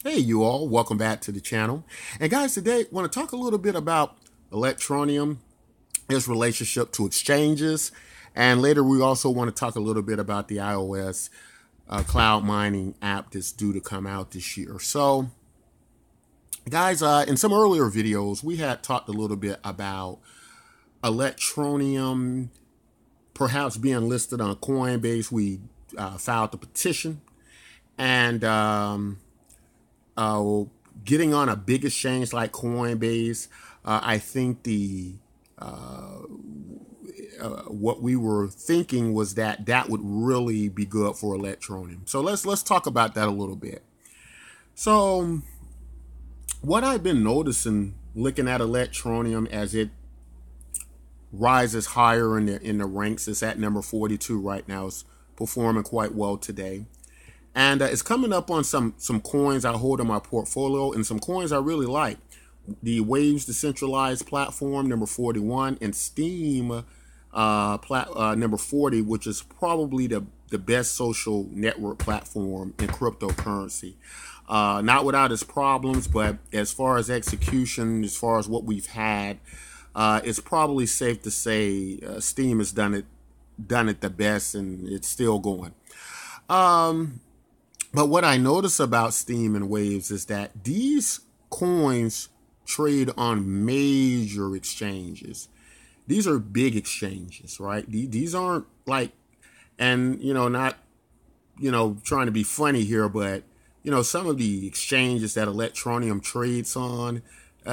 Hey, you all, welcome back to the channel. And guys, today I want to talk a little bit about Electroneum, its relationship to exchanges. And later we also want to talk a little bit about the iOS cloud mining app that's due to come out this year. So guys, in some earlier videos, we had talked a little bit about Electroneum perhaps being listed on Coinbase. We filed the petition and getting on a big exchange like Coinbase. I think the what we were thinking was that that would really be good for Electroneum. So let's talk about that a little bit. So what I've been noticing looking at Electroneum as it rises higher in the ranks, it's at number 42 right now. It's performing quite well today. And it's coming up on some coins I hold in my portfolio and some coins I really like. The Waves decentralized platform, number 41, and Steam number 40, which is probably the best social network platform in cryptocurrency. Not without its problems, but as far as execution, as far as what we've had, it's probably safe to say Steam has done it the best, and it's still going. But what I notice about Steam and Waves is that these coins trade on major exchanges. These are big exchanges, right? These aren't like, and not, trying to be funny here, but some of the exchanges that Electroneum trades on,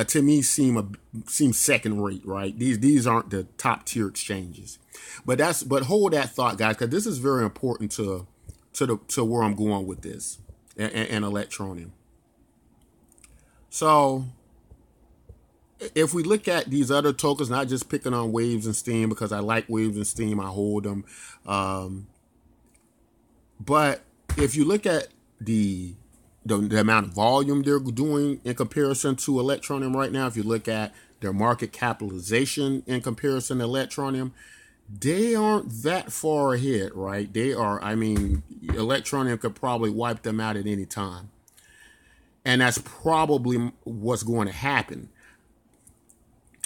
to me seem second rate, right? These aren't the top tier exchanges. But hold that thought, guys, because this is very important to where I'm going with this and Electroneum. So if we look at these other tokens, not just picking on Waves and Steam because I like Waves and Steam, I hold them. But if you look at the amount of volume they're doing in comparison to Electroneum right now, if you look at their market capitalization in comparison to Electroneum, they aren't that far ahead, right? They are, Electroneum could probably wipe them out at any time. And that's probably what's going to happen.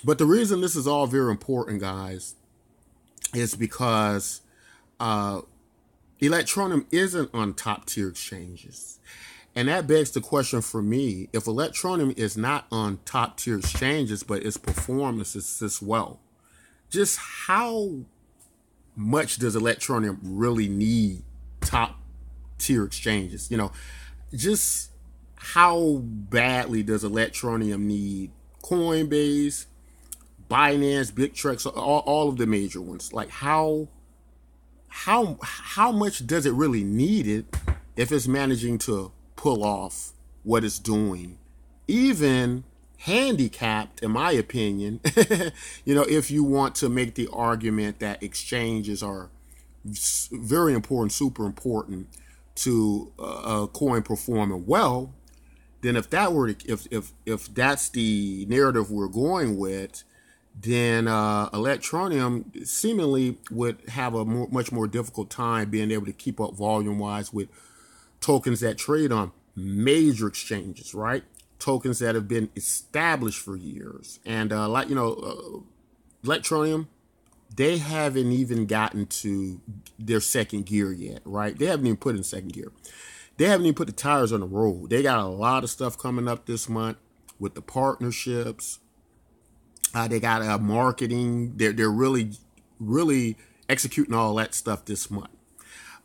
But the reason this is all very important, guys, is because Electroneum isn't on top tier exchanges. And that begs the question for me, if Electroneum is not on top tier exchanges, but its performance is this well, just how much does Electroneum really need top tier exchanges? Just how badly does Electroneum need Coinbase, Binance, Bittrex, all of the major ones? Like how much does it really need it if it's managing to pull off what it's doing, even handicapped, in my opinion, if you want to make the argument that exchanges are very important, super important to a coin performing well, then if that's the narrative we're going with, then Electroneum seemingly would have a much more difficult time being able to keep up volume-wise with tokens that trade on major exchanges, right? Tokens that have been established for years. And Electroneum, they haven't even gotten to their second gear yet, right? They haven't even put in second gear. They haven't even put the tires on the road. They got a lot of stuff coming up this month with the partnerships. They got marketing. They're really executing all that stuff this month.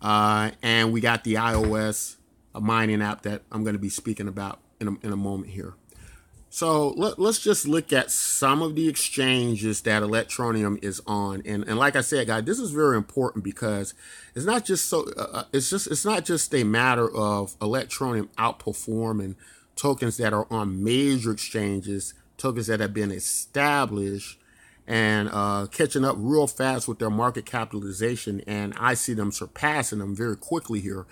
And we got the iOS mining app that I'm going to be speaking about in a moment here. So let's just look at some of the exchanges that Electroneum is on, and like I said, guys, this is very important because it's not just it's not just a matter of Electroneum outperforming tokens that are on major exchanges, tokens that have been established and catching up real fast with their market capitalization, and I see them surpassing them very quickly here.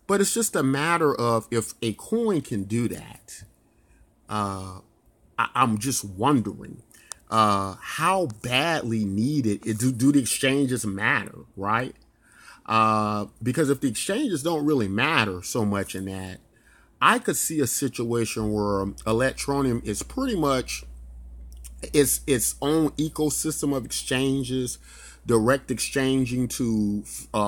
But it's just a matter of if a coin can do that. I'm just wondering how badly needed do the exchanges matter, right? Because if the exchanges don't really matter so much in that, I could see a situation where Electroneum is pretty much its own ecosystem of exchanges, direct exchanging to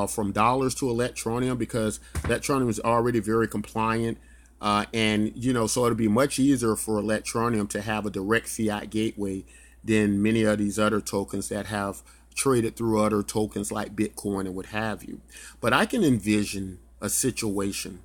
from dollars to Electroneum, because Electroneum is already very compliant. And so it'll be much easier for Electroneum to have a direct fiat gateway than many of these other tokens that have traded through other tokens like Bitcoin and what have you. But I can envision a situation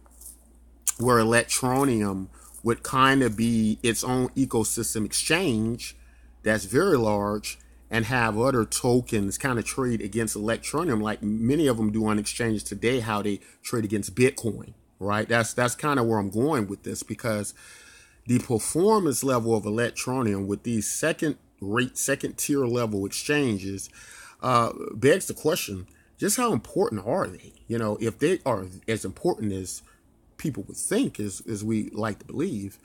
where Electroneum would kind of be its own ecosystem exchange that's very large, and have other tokens kind of trade against Electroneum, like many of them do on exchanges today, how they trade against Bitcoin, right? That's kind of where I'm going with this, because the performance level of Electroneum with these second tier level exchanges begs the question, just how important are they? If they are as important as people would think, as we like to believe,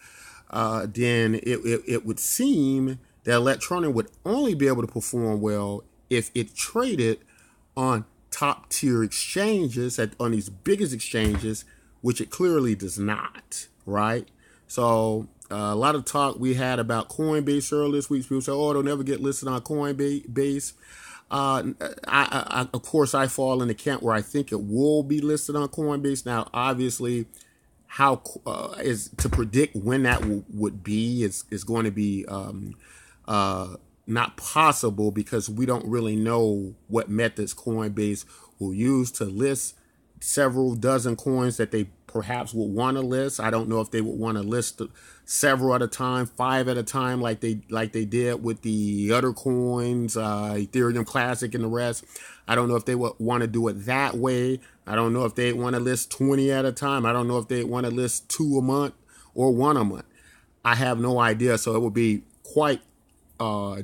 then it would seem that Electroneum would only be able to perform well if it traded on top tier exchanges, on these biggest exchanges, which it clearly does not, right? So a lot of talk we had about Coinbase earlier this week. People say, "Oh, it'll never get listed on Coinbase." Of course, I fall in the camp where I think it will be listed on Coinbase. Now, obviously, how is to predict when that would be is going to be not possible, because we don't really know what methods Coinbase will use to list several dozen coins that they perhaps would want to list. I don't know if they would want to list several at a time, 5 at a time, like they did with the other coins, Ethereum Classic and the rest. I don't know if they would want to do it that way. I don't know if they want to list 20 at a time. I don't know if they want to list 2 a month or 1 a month. I have no idea. So it would be quite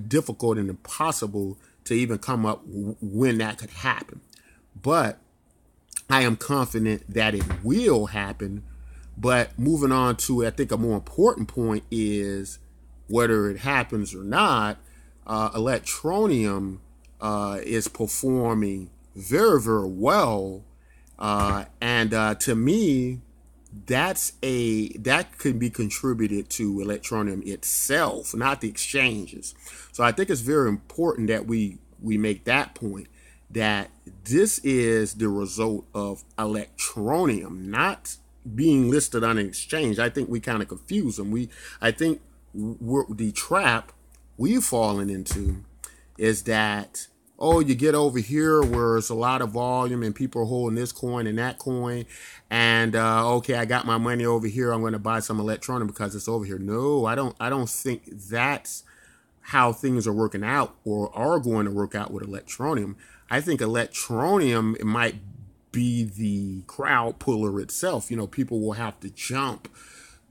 difficult and impossible to even come up when that could happen. But I am confident that it will happen. But moving on to, I think, a more important point is whether it happens or not, Electroneum is performing very, very well. And to me, that could be contributed to Electroneum itself, not the exchanges. So I think it's very important that we make that point, that this is the result of Electroneum not being listed on an exchange. I think we kind of confuse them. I think the trap we've fallen into is that, oh, you get over here where it's a lot of volume and people are holding this coin and that coin, and okay, I got my money over here, I'm going to buy some Electroneum because it's over here. No, I don't think that's how things are working out or are going to work out with Electroneum. I think Electroneum, it might be the crowd puller itself. People will have to jump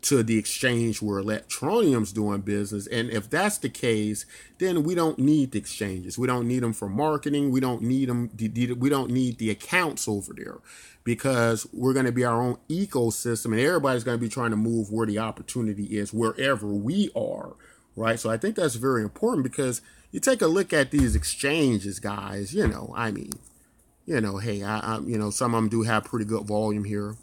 to the exchange where Electroneum's doing business. And if that's the case, then we don't need the exchanges. We don't need them for marketing. We don't need them. We don't need the accounts over there, because we're going to be our own ecosystem, and everybody's going to be trying to move where the opportunity is, wherever we are, right? So I think that's very important, because you take a look at these exchanges, guys. Hey, some of them do have pretty good volume here.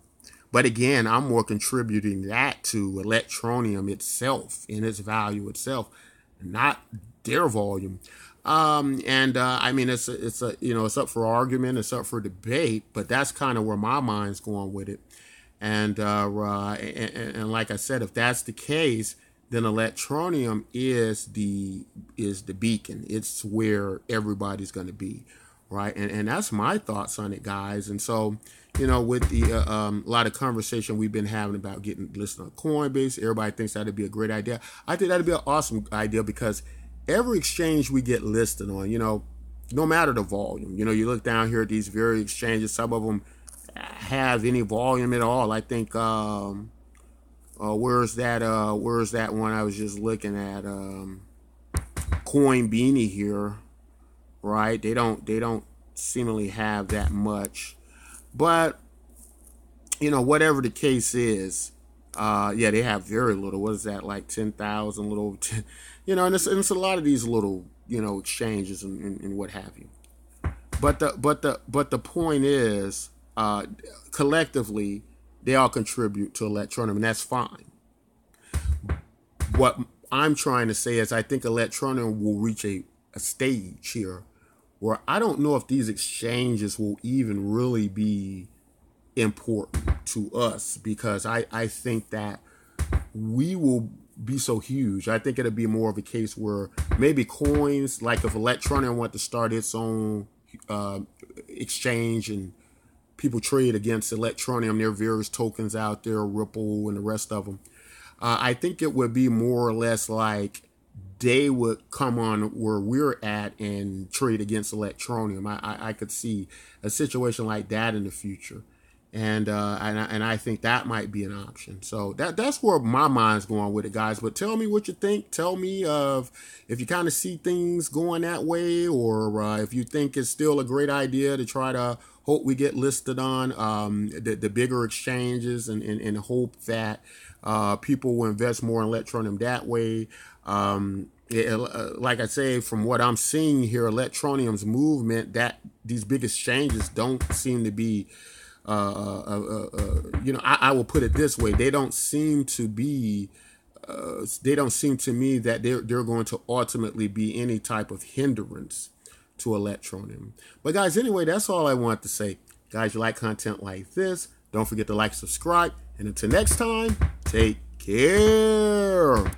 But again, I'm more contributing that to Electroneum itself and its value itself, not their volume. It's up for argument, it's up for debate, but that's kind of where my mind's going with it. And like I said, if that's the case, then Electroneum is the beacon. It's where everybody's going to be, right? And that's my thoughts on it, guys. And so, with the a lot of conversation we've been having about getting listed on Coinbase, everybody thinks that'd be a great idea. I think that'd be an awesome idea, because every exchange we get listed on, no matter the volume, you look down here at these various exchanges, some of them have any volume at all. I think, where's that one I was just looking at, Coinbase here, right? They don't seemingly have that much. But, whatever the case is, they have very little. What is that, like 10,000, little over 10, and it's a lot of these little, exchanges and what have you. But the point is, collectively, They all contribute to Electroneum, and that's fine. What I'm trying to say is I think Electroneum will reach a stage here where I don't know if these exchanges will even really be important to us, because I think that we will be so huge. I think it'll be more of a case where maybe coins, like if Electroneum want to start its own exchange and people trade against Electroneum, there are various tokens out there, Ripple and the rest of them. I think it would be more or less like they would come on where we're at and trade against Electroneum. I could see a situation like that in the future. And I think that might be an option. So that's where my mind's going with it, guys. But tell me what you think. Tell me if you kind of see things going that way, or if you think it's still a great idea to try to hope we get listed on the bigger exchanges, and hope that people will invest more in Electroneum that way. Like I say, from what I'm seeing here, Electroneum's movement, that these big exchanges don't seem to be I will put it this way: they don't seem to be, they don't seem to me that they're going to ultimately be any type of hindrance to Electroneum. But guys, anyway, that's all I want to say. Guys, you like content like this, don't forget to like, subscribe, and until next time, take care.